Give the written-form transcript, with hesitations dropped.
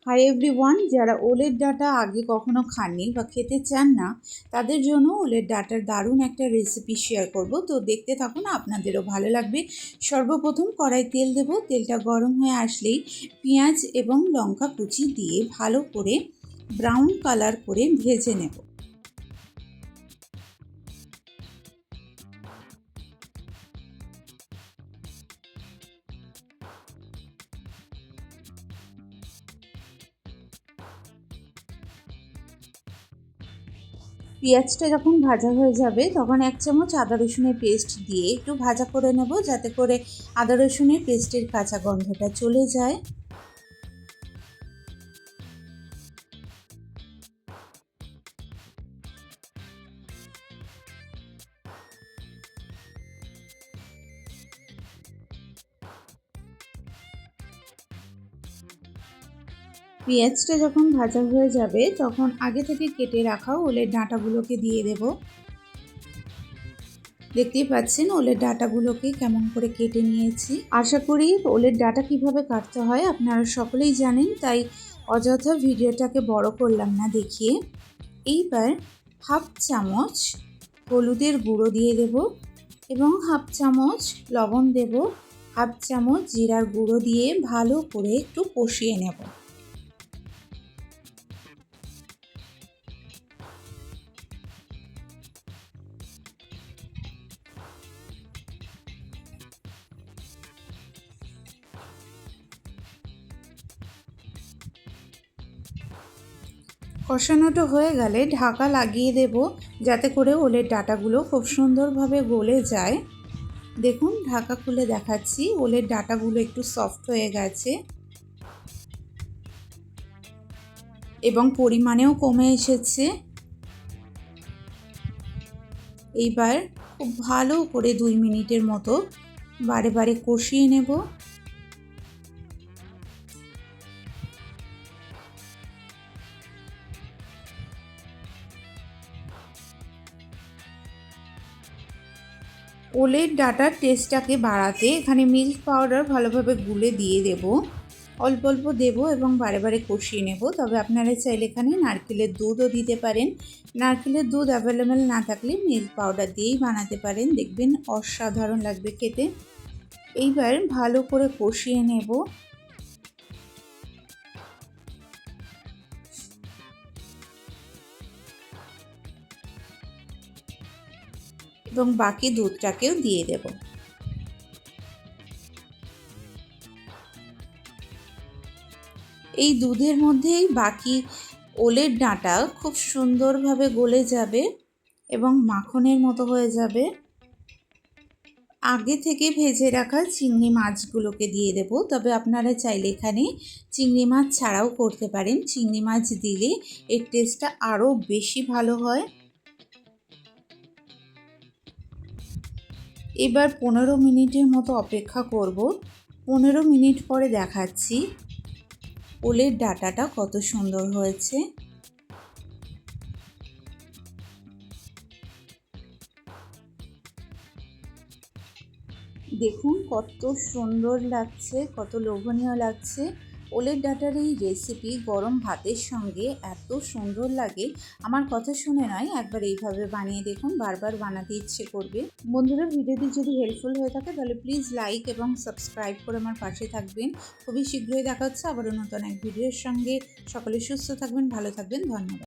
Hi everyone, যারা ওলের ডাঁটা আগে কখনো খাননি বা খেতে চান না তাদের জন্য ওলের ডাঁটার দারুণ একটা রেসিপি শেয়ার করব। তো দেখতে থাকুন, আপনাদেরও ভালো লাগবে। সর্বপ্রথম কড়াই তেল দেব। তেলটা গরম হয়ে আসলেই পেঁয়াজ এবং লঙ্কা কুচি দিয়ে ভালো করে ব্রাউন কালার করে ভেজে নেব। পেঁয়াজটা যখন ভাজা হয়ে যাবে তখন 1 চামচ আদা রসুনের পেস্ট দিয়ে একটু ভাজা করে নেব, যাতে করে আদা রসুনের পেস্টের কাঁচা গন্ধটা চলে যায়। পেঁয়াজটা যখন ভাজা হয়ে যাবে তখন আগে থেকে কেটে রাখা ওলের ডাঁটাগুলোকে দিয়ে দেব। দেখতেই পাচ্ছেন ওলের ডাঁটাগুলোকে কেমন করে কেটে নিয়েছি। আশা করি ওলের ডাঁটা কিভাবে কাটতে হয় আপনারা সকলেই জানেন, তাই অযথা ভিডিওটাকে বড় করলাম না দেখিয়ে। এইবার 1/2 চামচ হলুদের গুঁড়ো দিয়ে দেব এবং 1/2 চামচ লবণ দেব। 1/2 চামচ জিরার গুঁড়ো দিয়ে ভালো করে একটু কষিয়ে নেব। কষানোটা হয়ে গেলে ঢাকা লাগিয়ে দেব, যাতে করে ওলের ডাঁটাগুলো খুব সুন্দরভাবে গলে যায়। দেখুন, ঢাকা খুলে দেখাচ্ছি, ওলের ডাঁটাগুলো একটু সফট হয়ে গেছে এবং পরিমাণেও কমে এসেছে। এইবার খুব ভালো করে 2 মিনিটের মতো বারে বারে কষিয়ে নেব। ওলের ডাঁটার টেস্টটাকে বাড়াতে এখানে মিল্ক পাউডার ভালোভাবে গুলে দিয়ে দেব। অল্প অল্প দেব এবং বারে বারে কষিয়ে নেব। তবে আপনারা চাইলে এখানে নারকেলের দুধও দিতে পারেন। নারকেলের দুধ অ্যাভেলেবেল না থাকলে মিল্ক পাউডার দিয়েই বানাতে পারেন, দেখবেন অসাধারণ লাগবে খেতে। এইবার ভালো করে কষিয়ে নেব এবং বাকি দুধটাকেও দিয়ে দেব। এই দুধের মধ্যেই বাকি ওলের ডাঁটা খুব সুন্দরভাবে গলে যাবে এবং মাখনের মতো হয়ে যাবে। আগে থেকে ভেজে রাখা চিংড়ি মাছগুলোকে দিয়ে দেব। তবে আপনারা চাইলে এখানে চিংড়ি মাছ ছাড়াও করতে পারেন। চিংড়ি মাছ দিলে এর টেস্টটা আরও বেশি ভালো হয়। এবার 15 মিনিটের মতো অপেক্ষা করব। 15 মিনিট পরে দেখাচ্ছি ওলের ডাঁটাটা কত সুন্দর হয়েছে। দেখুন কত সুন্দর লাগছে, কত লোভনীয় লাগছে। ওলের ডাঁটার এই রেসিপি গরম ভাতের সঙ্গে এত সুন্দর লাগে, আমার কথা শুনে নয়, একবার এইভাবে বানিয়ে দেখুন, বারবার বানাতে ইচ্ছে করবে। বন্ধুরা, ভিডিওটি যদি হেল্পফুল হয়ে থাকে তাহলে প্লিজ লাইক এবং সাবস্ক্রাইব করে আমার পাশে থাকবেন। খুবই শীঘ্রই দেখা হচ্ছে আবারও নতুন এক ভিডিওর সঙ্গে। সকলে সুস্থ থাকবেন, ভালো থাকবেন, ধন্যবাদ।